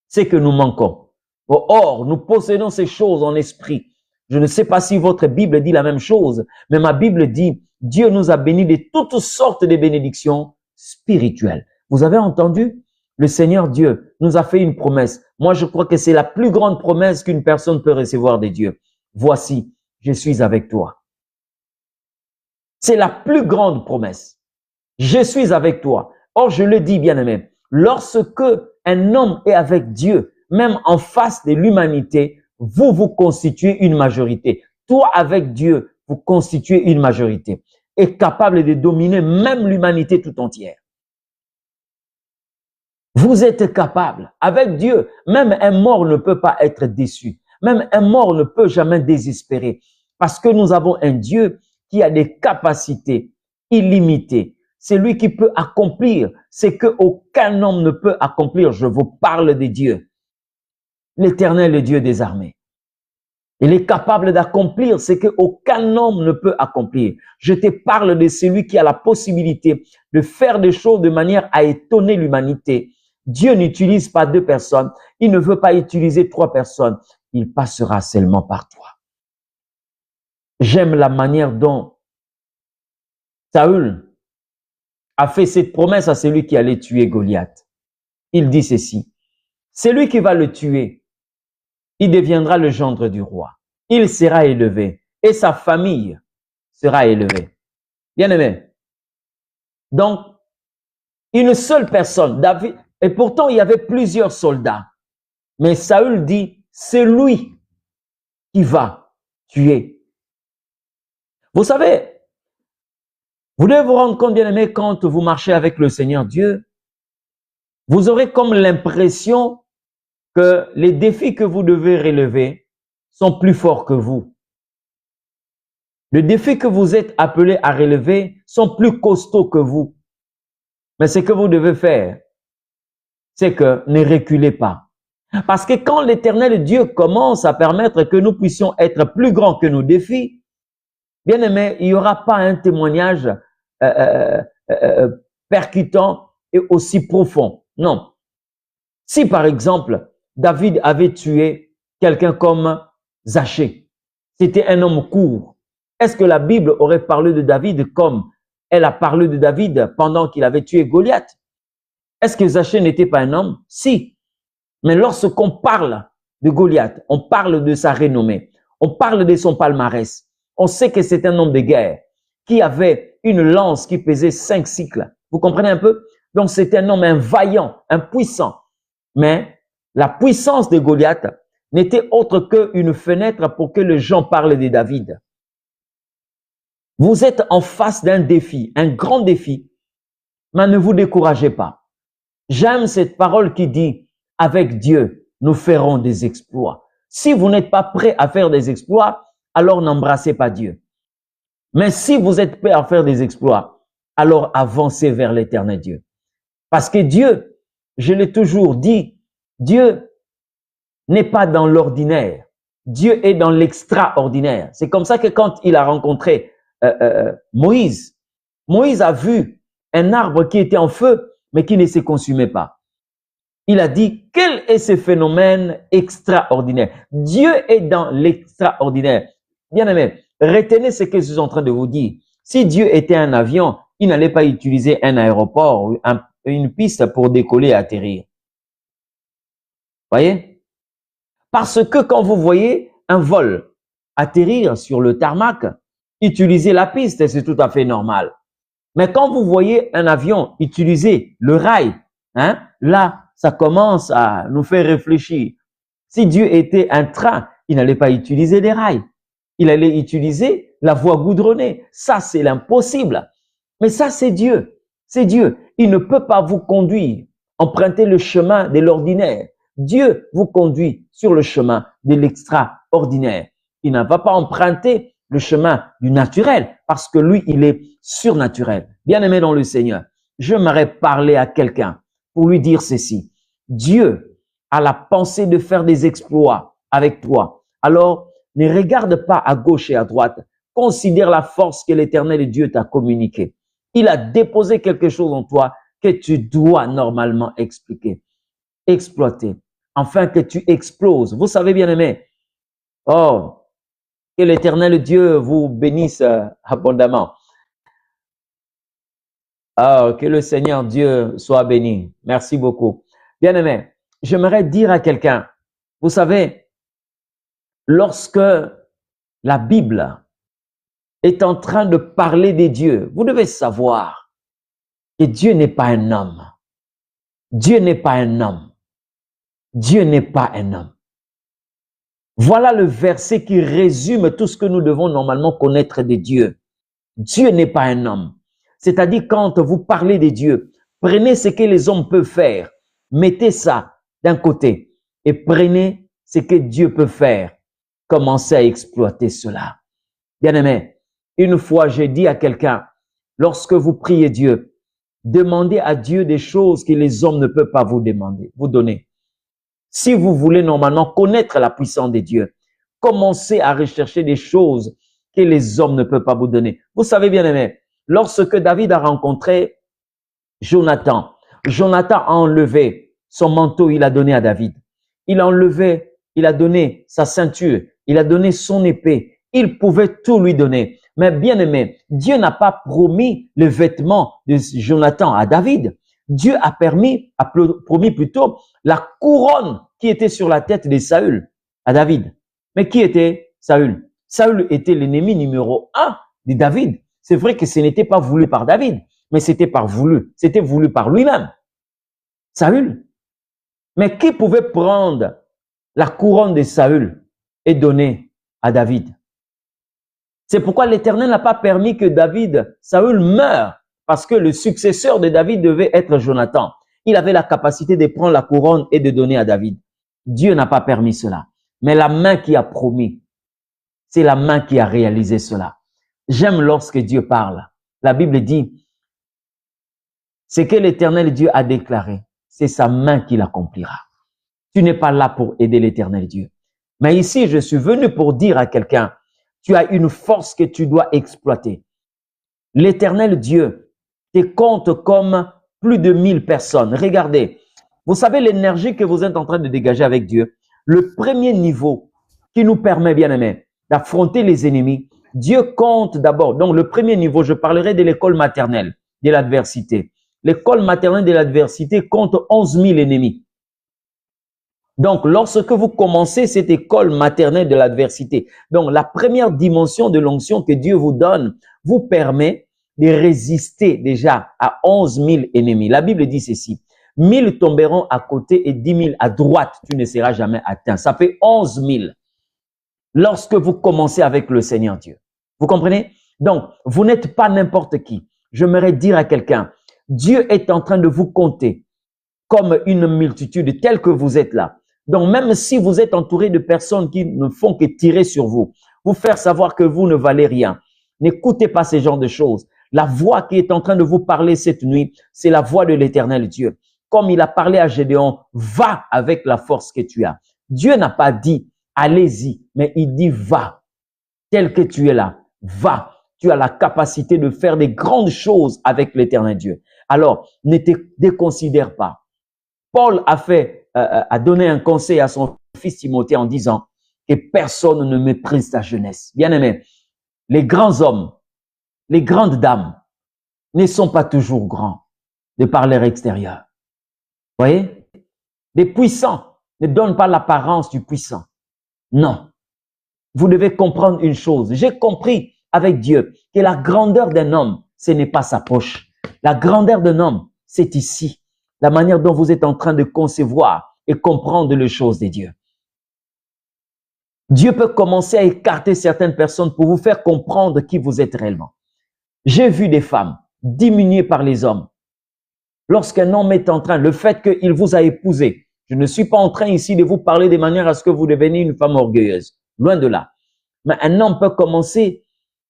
ce que nous manquons. Or, nous possédons ces choses en esprit. Je ne sais pas si votre Bible dit la même chose, mais ma Bible dit, Dieu nous a bénis de toutes sortes de bénédictions spirituelles. Vous avez entendu? Le Seigneur Dieu nous a fait une promesse. Moi, je crois que c'est la plus grande promesse qu'une personne peut recevoir de Dieu. Voici, je suis avec toi. C'est la plus grande promesse. Je suis avec toi. Or, je le dis, bien-aimé, lorsque un homme est avec Dieu, même en face de l'humanité, vous constituez une majorité. Toi, avec Dieu, vous constituez une majorité. Et capable de dominer même l'humanité tout entière. Vous êtes capable. Avec Dieu, même un mort ne peut pas être déçu. Même un mort ne peut jamais désespérer. Parce que nous avons un Dieu qui a des capacités illimitées. C'est lui qui peut accomplir ce qu'aucun homme ne peut accomplir. Je vous parle de Dieu. L'Éternel, le Dieu des armées. Il est capable d'accomplir ce qu'aucun homme ne peut accomplir. Je te parle de celui qui a la possibilité de faire des choses de manière à étonner l'humanité. Dieu n'utilise pas 2 personnes. Il ne veut pas utiliser 3 personnes. Il passera seulement par toi. J'aime la manière dont Saül a fait cette promesse à celui qui allait tuer Goliath. Il dit ceci. Celui qui va le tuer, il deviendra le gendre du roi. Il sera élevé et sa famille sera élevée. Bien aimé. Donc, une seule personne, David, et pourtant il y avait plusieurs soldats. Mais Saül dit, c'est lui qui va tuer. Vous savez, vous devez vous rendre compte, bien aimé, quand vous marchez avec le Seigneur Dieu, vous aurez comme l'impression que les défis que vous devez relever sont plus forts que vous. Les défis que vous êtes appelés à relever sont plus costauds que vous. Mais ce que vous devez faire, c'est que ne reculez pas. Parce que quand l'Éternel Dieu commence à permettre que nous puissions être plus grands que nos défis, bien aimé, il n'y aura pas un témoignage percutant et aussi profond. Non. Si par exemple, David avait tué quelqu'un comme Zachée, c'était un homme court, est-ce que la Bible aurait parlé de David comme elle a parlé de David pendant qu'il avait tué Goliath? Est-ce que Zachée n'était pas un homme? Si. Mais lorsqu'on parle de Goliath, on parle de sa renommée, on parle de son palmarès, on sait que c'est un homme de guerre qui avait une lance qui pesait 5 cycles. Vous comprenez un peu? Donc c'est un homme, un vaillant, un puissant. Mais La puissance de Goliath n'était autre qu'une fenêtre pour que les gens parlent de David. Vous êtes en face d'un défi, un grand défi, mais ne vous découragez pas. J'aime cette parole qui dit, avec Dieu, nous ferons des exploits. Si vous n'êtes pas prêt à faire des exploits, alors n'embrassez pas Dieu. Mais si vous êtes prêt à faire des exploits, alors avancez vers l'éternel Dieu. Parce que Dieu, je l'ai toujours dit, Dieu n'est pas dans l'ordinaire. Dieu est dans l'extraordinaire. C'est comme ça que quand il a rencontré Moïse, Moïse a vu un arbre qui était en feu, mais qui ne se consumait pas. Il a dit, quel est ce phénomène extraordinaire? Dieu est dans l'extraordinaire. Bien aimé, retenez ce que je suis en train de vous dire. Si Dieu était un avion, il n'allait pas utiliser un aéroport ou une piste pour décoller et atterrir. Voyez? Parce que quand vous voyez un vol atterrir sur le tarmac, utiliser la piste, c'est tout à fait normal. Mais quand vous voyez un avion utiliser le rail, là, ça commence à nous faire réfléchir. Si Dieu était un train, il n'allait pas utiliser les rails. Il allait utiliser la voie goudronnée. Ça, c'est l'impossible. Mais ça, c'est Dieu. C'est Dieu. Il ne peut pas vous conduire, emprunter le chemin de l'ordinaire. Dieu vous conduit sur le chemin de l'extraordinaire. Il ne va pas emprunter le chemin du naturel parce que lui, il est surnaturel. Bien-aimé dans le Seigneur, j'aimerais parler à quelqu'un pour lui dire ceci. Dieu a la pensée de faire des exploits avec toi. Alors, ne regarde pas à gauche et à droite. Considère la force que l'Éternel Dieu t'a communiquée. Il a déposé quelque chose en toi que tu dois normalement exploiter, afin que tu exploses. Vous savez, bien-aimé, oh, que l'Éternel Dieu vous bénisse abondamment. Oh, que le Seigneur Dieu soit béni. Merci beaucoup. Bien-aimé, j'aimerais dire à quelqu'un, vous savez, lorsque la Bible est en train de parler des dieux, vous devez savoir que Dieu n'est pas un homme. Dieu n'est pas un homme. Dieu n'est pas un homme. Voilà le verset qui résume tout ce que nous devons normalement connaître de Dieu. Dieu n'est pas un homme. C'est-à-dire quand vous parlez de Dieu, prenez ce que les hommes peuvent faire, mettez ça d'un côté et prenez ce que Dieu peut faire. Commencez à exploiter cela. Bien-aimé, une fois j'ai dit à quelqu'un, lorsque vous priez Dieu, demandez à Dieu des choses que les hommes ne peuvent pas vous demander, vous donner. Si vous voulez normalement connaître la puissance de Dieu, commencez à rechercher des choses que les hommes ne peuvent pas vous donner. Vous savez, bien-aimé, lorsque David a rencontré Jonathan, Jonathan a enlevé son manteau, il a donné à David. Il a enlevé, il a donné sa ceinture, il a donné son épée. Il pouvait tout lui donner. Mais bien aimé, Dieu n'a pas promis le vêtement de Jonathan à David. Dieu a promis plutôt la couronne qui était sur la tête de Saül à David. Mais qui était Saül? Saül était l'ennemi numéro 1 de David. C'est vrai que ce n'était pas voulu par David, mais c'était voulu par lui-même. Saül. Mais qui pouvait prendre la couronne de Saül et donner à David? C'est pourquoi l'Éternel n'a pas permis que Saül meure, parce que le successeur de David devait être Jonathan. Il avait la capacité de prendre la couronne et de donner à David. Dieu n'a pas permis cela. Mais la main qui a promis, c'est la main qui a réalisé cela. J'aime lorsque Dieu parle. La Bible dit, ce que l'Éternel Dieu a déclaré, c'est sa main qui l'accomplira. Tu n'es pas là pour aider l'Éternel Dieu. Mais ici, je suis venu pour dire à quelqu'un, tu as une force que tu dois exploiter. L'Éternel Dieu te compte comme plus de 1000 personnes. Regardez, vous savez l'énergie que vous êtes en train de dégager avec Dieu. Le premier niveau qui nous permet, bien aimé, d'affronter les ennemis, Dieu compte d'abord. Donc, le premier niveau, je parlerai de l'école maternelle de l'adversité. L'école maternelle de l'adversité compte 11 000 ennemis. Donc, lorsque vous commencez cette école maternelle de l'adversité, donc la première dimension de l'onction que Dieu vous donne vous permet de résister déjà à 11 000 ennemis. La Bible dit ceci. 1000 tomberont à côté et 10 000 à droite, tu ne seras jamais atteint. Ça fait 11 000 lorsque vous commencez avec le Seigneur Dieu. Vous comprenez? Donc, vous n'êtes pas n'importe qui. J'aimerais dire à quelqu'un, Dieu est en train de vous compter comme une multitude telle que vous êtes là. Donc, même si vous êtes entouré de personnes qui ne font que tirer sur vous, vous faire savoir que vous ne valez rien, n'écoutez pas ces genres de choses. La voix qui est en train de vous parler cette nuit, c'est la voix de l'Éternel Dieu. Comme il a parlé à Gédéon, va avec la force que tu as. Dieu n'a pas dit, allez-y, mais il dit, va, tel que tu es là, va. Tu as la capacité de faire des grandes choses avec l'Éternel Dieu. Alors, ne te déconsidère pas. Paul a donné un conseil à son fils Timothée en disant que personne ne méprise ta jeunesse. Bien-aimé, les grands hommes, les grandes dames ne sont pas toujours grands de par leur extérieur. Vous voyez? Les puissants ne donnent pas l'apparence du puissant. Non. Vous devez comprendre une chose. J'ai compris avec Dieu que la grandeur d'un homme, ce n'est pas sa poche. La grandeur d'un homme, c'est ici. La manière dont vous êtes en train de concevoir et comprendre les choses de Dieu. Dieu peut commencer à écarter certaines personnes pour vous faire comprendre qui vous êtes réellement. J'ai vu des femmes diminuées par les hommes. Lorsqu'un homme est en train, le fait qu'il vous a épousé, je ne suis pas en train ici de vous parler de manière à ce que vous deveniez une femme orgueilleuse. Loin de là. Mais un homme peut commencer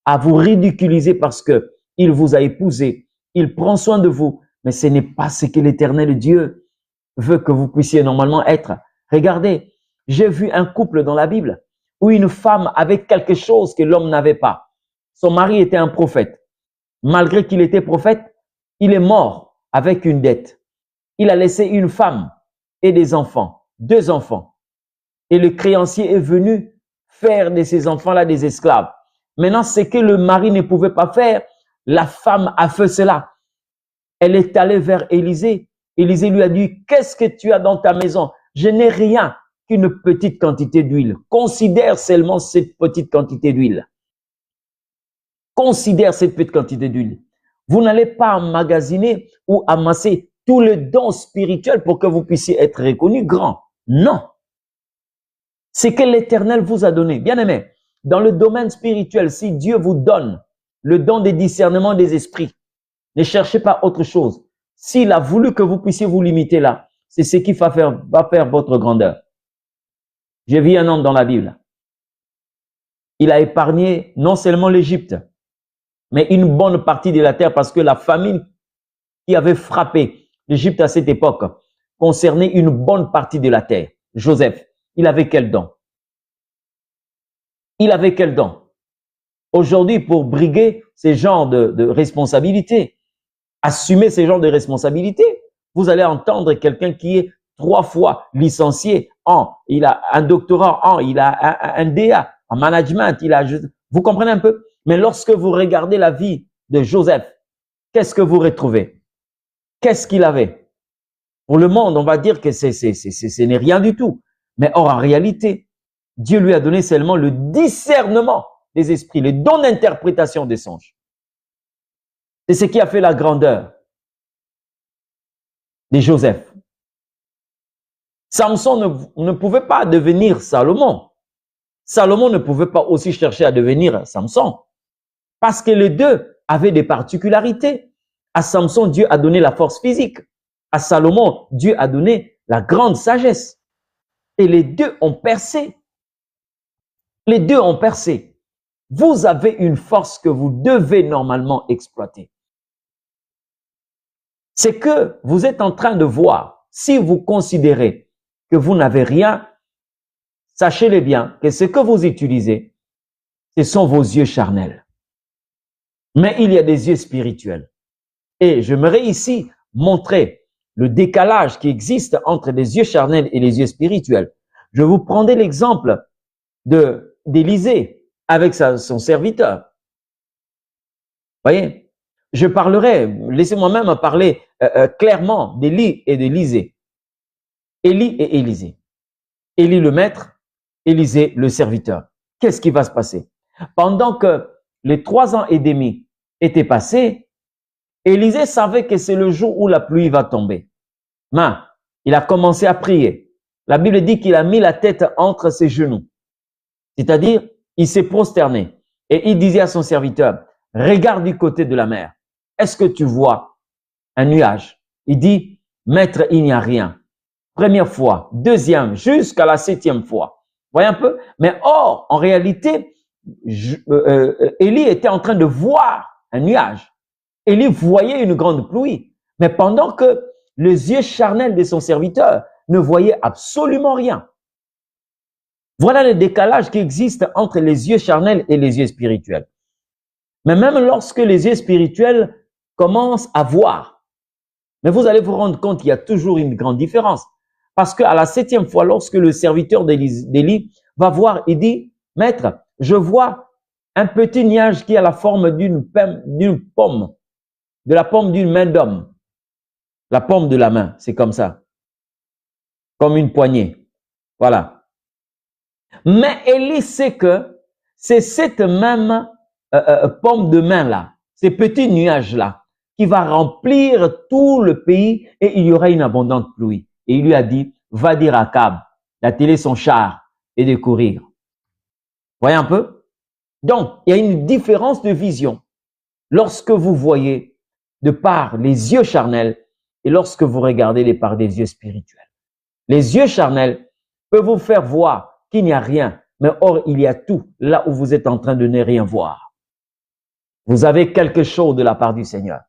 à vous ridiculiser parce que il vous a épousé, il prend soin de vous, mais ce n'est pas ce que l'Éternel Dieu veut que vous puissiez normalement être. Regardez, j'ai vu un couple dans la Bible où une femme avait quelque chose que l'homme n'avait pas. Son mari était un prophète. Malgré qu'il était prophète, il est mort avec une dette. Il a laissé une femme et des enfants, 2 enfants. Et le créancier est venu faire de ces enfants-là des esclaves. Maintenant, ce que le mari ne pouvait pas faire, la femme a fait cela. Elle est allée vers Élisée. Élisée lui a dit, qu'est-ce que tu as dans ta maison? Je n'ai rien qu'une petite quantité d'huile. Considère seulement cette petite quantité d'huile. Considère cette petite quantité d'huile. Vous n'allez pas emmagasiner ou amasser tout le don spirituel pour que vous puissiez être reconnu grand. Non. C'est que l'Éternel vous a donné. Bien aimé, dans le domaine spirituel, si Dieu vous donne le don de discernement des esprits, ne cherchez pas autre chose. S'il a voulu que vous puissiez vous limiter là, c'est ce qui va faire votre grandeur. J'ai vu un homme dans la Bible. Il a épargné non seulement l'Égypte, mais une bonne partie de la terre parce que la famine qui avait frappé l'Égypte à cette époque concernait une bonne partie de la terre. Joseph, il avait quel don? Il avait quel don? Aujourd'hui, pour briguer ces genres de responsabilités, assumer ces genres de responsabilités, vous allez entendre quelqu'un qui est 3 fois licencié il a un doctorat il a un DA en management, vous comprenez un peu? Mais lorsque vous regardez la vie de Joseph, qu'est-ce que vous retrouvez? Qu'est-ce qu'il avait? Pour le monde, on va dire que ce n'est rien du tout. Mais or, en réalité, Dieu lui a donné seulement le discernement des esprits, le don d'interprétation des songes. C'est ce qui a fait la grandeur de Joseph. Samson ne pouvait pas devenir Salomon. Salomon ne pouvait pas aussi chercher à devenir Samson. Parce que les deux avaient des particularités. À Samson, Dieu a donné la force physique. À Salomon, Dieu a donné la grande sagesse. Et les deux ont percé. Les deux ont percé. Vous avez une force que vous devez normalement exploiter. C'est que vous êtes en train de voir, si vous considérez que vous n'avez rien, sachez-le bien que ce que vous utilisez, ce sont vos yeux charnels. Mais il y a des yeux spirituels. Et j'aimerais ici montrer le décalage qui existe entre les yeux charnels et les yeux spirituels. Je vous prendrai l'exemple d'Élisée avec son serviteur. Voyez, je parlerai, laissez-moi même parler clairement d'Élie et d'Élisée. Élie et Élisée. Élie le maître, Élisée le serviteur. Qu'est-ce qui va se passer? Pendant que les 3 ans et demi étaient passés, Élisée savait que c'est le jour où la pluie va tomber. Mais il a commencé à prier. La Bible dit qu'il a mis la tête entre ses genoux. C'est-à-dire, il s'est prosterné. Et il disait à son serviteur, regarde du côté de la mer. Est-ce que tu vois un nuage? Il dit, maître, il n'y a rien. Première fois, deuxième, jusqu'à la 7e fois. Voyez un peu? Mais or, en réalité, Élie était en train de voir un nuage. Élie voyait une grande pluie. Mais pendant que les yeux charnels de son serviteur ne voyaient absolument rien. Voilà le décalage qui existe entre les yeux charnels et les yeux spirituels. Mais même lorsque les yeux spirituels commencent à voir, mais vous allez vous rendre compte qu'il y a toujours une grande différence. Parce qu'à la 7e fois, lorsque le serviteur d'Élie va voir, il dit, maître, je vois un petit nuage qui a la forme d'une pomme, de la pomme d'une main d'homme. La pomme de la main, c'est comme ça. Comme une poignée. Voilà. Mais Élie sait que c'est cette même pomme de main-là, ces petits nuages-là, qui va remplir tout le pays et il y aura une abondante pluie. Et il lui a dit, va dire à Akab d'atteler son char et de courir. Voyez un peu? Donc, il y a une différence de vision lorsque vous voyez de par les yeux charnels et lorsque vous regardez de par des yeux spirituels. Les yeux charnels peuvent vous faire voir qu'il n'y a rien, mais or, il y a tout là où vous êtes en train de ne rien voir. Vous avez quelque chose de la part du Seigneur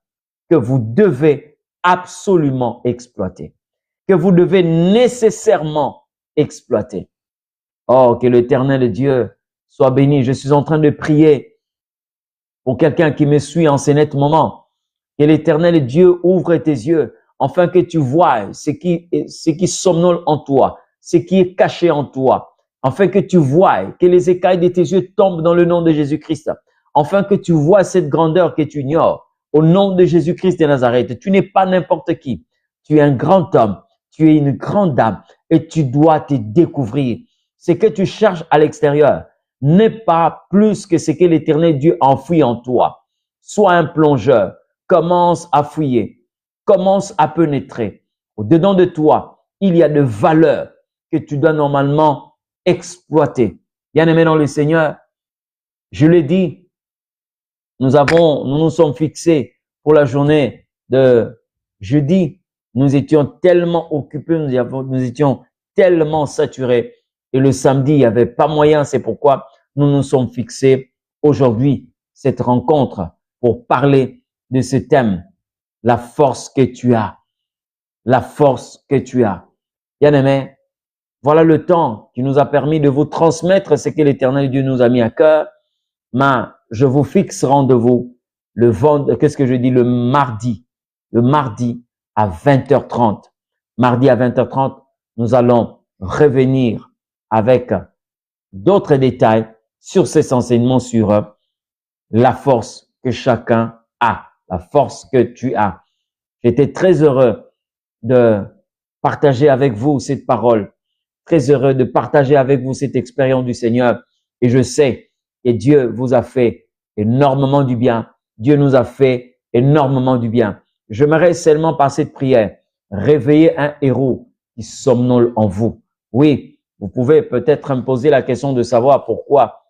que vous devez absolument exploiter, que vous devez nécessairement exploiter. Oh, que l'Éternel Dieu soit béni. Je suis en train de prier pour quelqu'un qui me suit en ce net moment. Que l'Éternel Dieu ouvre tes yeux afin que tu vois ce qui somnole en toi, ce qui est caché en toi, afin que tu vois que les écailles de tes yeux tombent dans le nom de Jésus-Christ, afin que tu vois cette grandeur que tu ignores. Au nom de Jésus-Christ de Nazareth, tu n'es pas n'importe qui. Tu es un grand homme, tu es une grande dame et tu dois te découvrir. Ce que tu cherches à l'extérieur n'est pas plus que ce que l'Éternel Dieu enfuit en toi. Sois un plongeur, commence à fouiller, commence à pénétrer. Au-dedans de toi, il y a de valeurs que tu dois normalement exploiter. Bien-aimé dans le Seigneur, je l'ai dit, nous nous sommes fixés pour la journée de jeudi. Nous étions tellement occupés, nous étions tellement saturés. Et le samedi, il n'y avait pas moyen. C'est pourquoi nous nous sommes fixés aujourd'hui cette rencontre pour parler de ce thème. La force que tu as. La force que tu as. Bien-aimé, voilà le temps qui nous a permis de vous transmettre ce que l'Éternel Dieu nous a mis à cœur. Mais je vous fixe rendez-vous le mardi à 20h30. Mardi à 20h30, nous allons revenir avec d'autres détails sur ces enseignements sur la force que chacun a, la force que tu as. J'étais très heureux de partager avec vous cette parole, très heureux de partager avec vous cette expérience du Seigneur et je sais et Dieu vous a fait énormément du bien. Dieu nous a fait énormément du bien. J'aimerais seulement par cette prière réveiller un héros qui somnole en vous. Oui, vous pouvez peut-être me poser la question de savoir pourquoi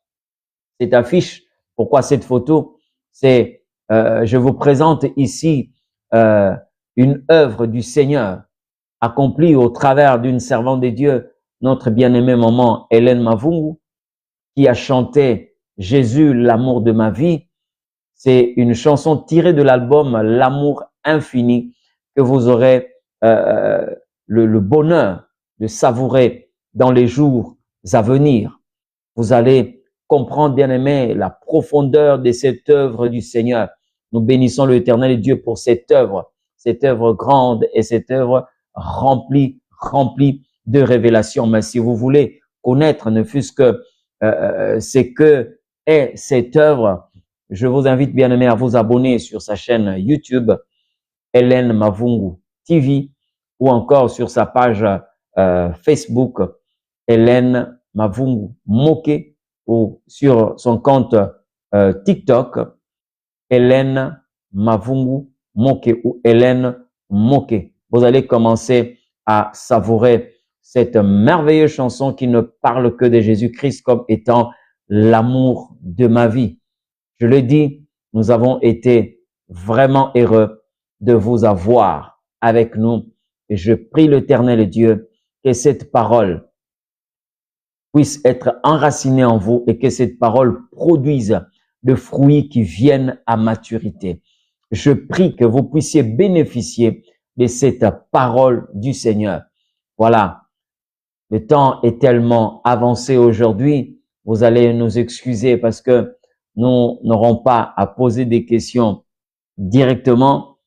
cette affiche, pourquoi cette photo. Je vous présente ici une œuvre du Seigneur accomplie au travers d'une servante de Dieu, notre bien-aimée maman Hélène Mavungu, qui a chanté Jésus, l'amour de ma vie. C'est une chanson tirée de l'album L'amour infini que vous aurez le bonheur de savourer dans les jours à venir. Vous allez comprendre, bien aimé, la profondeur de cette œuvre du Seigneur. Nous bénissons l'Éternel Dieu pour cette œuvre grande et cette œuvre remplie de révélations. Mais si vous voulez connaître, ne fût-ce que c'est que est cette œuvre, je vous invite bien aimé à vous abonner sur sa chaîne YouTube Hélène Mavungu TV ou encore sur sa page Facebook Hélène Mavungu Moke ou sur son compte TikTok Hélène Mavungu Moke ou Hélène Moke. vous allez commencer à savourer cette merveilleuse chanson qui ne parle que de Jésus-Christ comme étant l'amour de ma vie. Je le dis, nous avons été vraiment heureux de vous avoir avec nous et je prie l'Éternel Dieu que cette parole puisse être enracinée en vous et que cette parole produise de fruits qui viennent à maturité. Je prie que vous puissiez bénéficier de cette parole du Seigneur. Voilà. Le temps est tellement avancé aujourd'hui. Vous allez nous excuser parce que nous n'aurons pas à poser des questions directement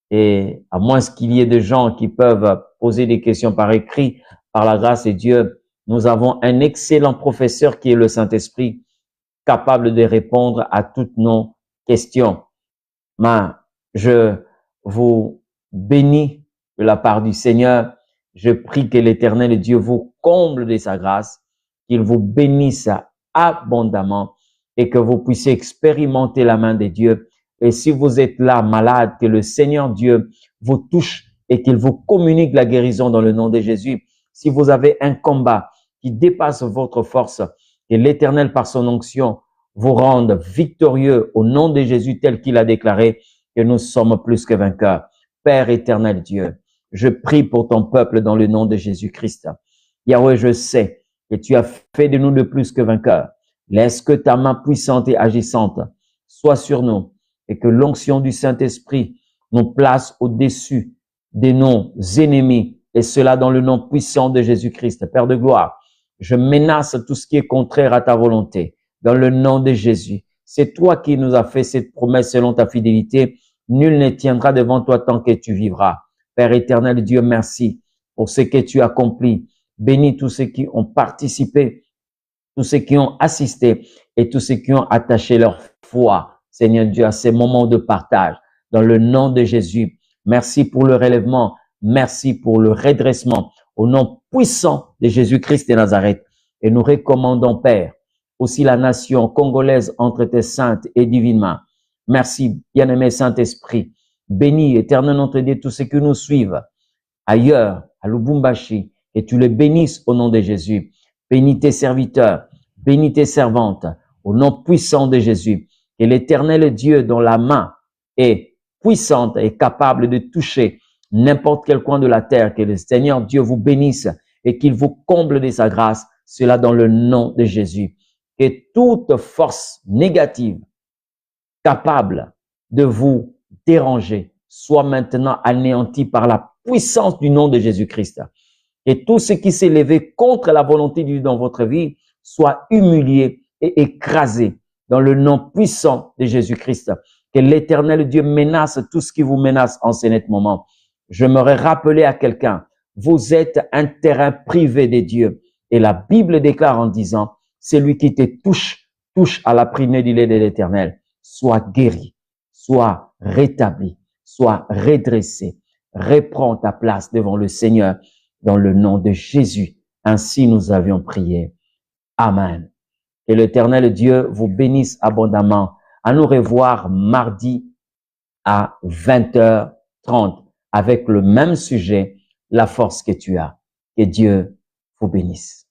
et à moins qu'il y ait des gens qui peuvent poser des questions par écrit, par la grâce de Dieu, nous avons un excellent professeur qui est le Saint-Esprit, capable de répondre à toutes nos questions. Mais je vous bénis de la part du Seigneur. Je prie que l'Éternel Dieu vous comble de sa grâce, qu'il vous bénisse abondamment et que vous puissiez expérimenter la main de Dieu. Et si vous êtes là malade, que le Seigneur Dieu vous touche et qu'il vous communique la guérison dans le nom de Jésus. Si vous avez un combat qui dépasse votre force, que l'Éternel par son onction vous rende victorieux au nom de Jésus tel qu'il a déclaré que nous sommes plus que vainqueurs. Père éternel Dieu, je prie pour ton peuple dans le nom de Jésus-Christ. Yahweh, je sais que tu as fait de nous de plus que vainqueurs. Laisse que ta main puissante et agissante soit sur nous et que l'onction du Saint-Esprit nous place au-dessus de nos ennemis et cela dans le nom puissant de Jésus-Christ. Père de gloire, je menace tout ce qui est contraire à ta volonté dans le nom de Jésus. C'est toi qui nous as fait cette promesse selon ta fidélité. Nul ne tiendra devant toi tant que tu vivras. Père éternel Dieu, merci pour ce que tu as accompli. Bénis tous ceux qui ont participé, tous ceux qui ont assisté et tous ceux qui ont attaché leur foi, Seigneur Dieu, à ces moments de partage. Dans le nom de Jésus, merci pour le relèvement, merci pour le redressement. Au nom puissant de Jésus-Christ de Nazareth. Et nous recommandons, Père, aussi la nation congolaise entre tes saintes et divines mains. Merci, bien-aimé Saint-Esprit. Bénis, éternel notre Dieu, tous ceux qui nous suivent ailleurs, à Lubumbashi, et tu les bénisses au nom de Jésus. Bénis tes serviteurs, bénis tes servantes, au nom puissant de Jésus. Que l'éternel Dieu, dont la main est puissante et capable de toucher n'importe quel coin de la terre, que le Seigneur Dieu vous bénisse et qu'il vous comble de sa grâce, cela dans le nom de Jésus. Que toute force négative capable de vous déranger soit maintenant anéantie par la puissance du nom de Jésus-Christ. Et tout ce qui s'est levé contre la volonté de Dieu dans votre vie soit humilié et écrasé dans le nom puissant de Jésus-Christ. Que l'éternel Dieu menace tout ce qui vous menace en ce net moment. Je m'aurais rappelé à quelqu'un, vous êtes un terrain privé de Dieu. Et la Bible déclare en disant, celui qui te touche, touche à la prunelle du lait de l'éternel. Sois guéri, sois rétabli, sois redressé. Reprends ta place devant le Seigneur dans le nom de Jésus. Ainsi nous avions prié. Amen. Que l'Éternel Dieu vous bénisse abondamment. À nous revoir mardi à 20h30 avec le même sujet, la force que tu as. Que Dieu vous bénisse.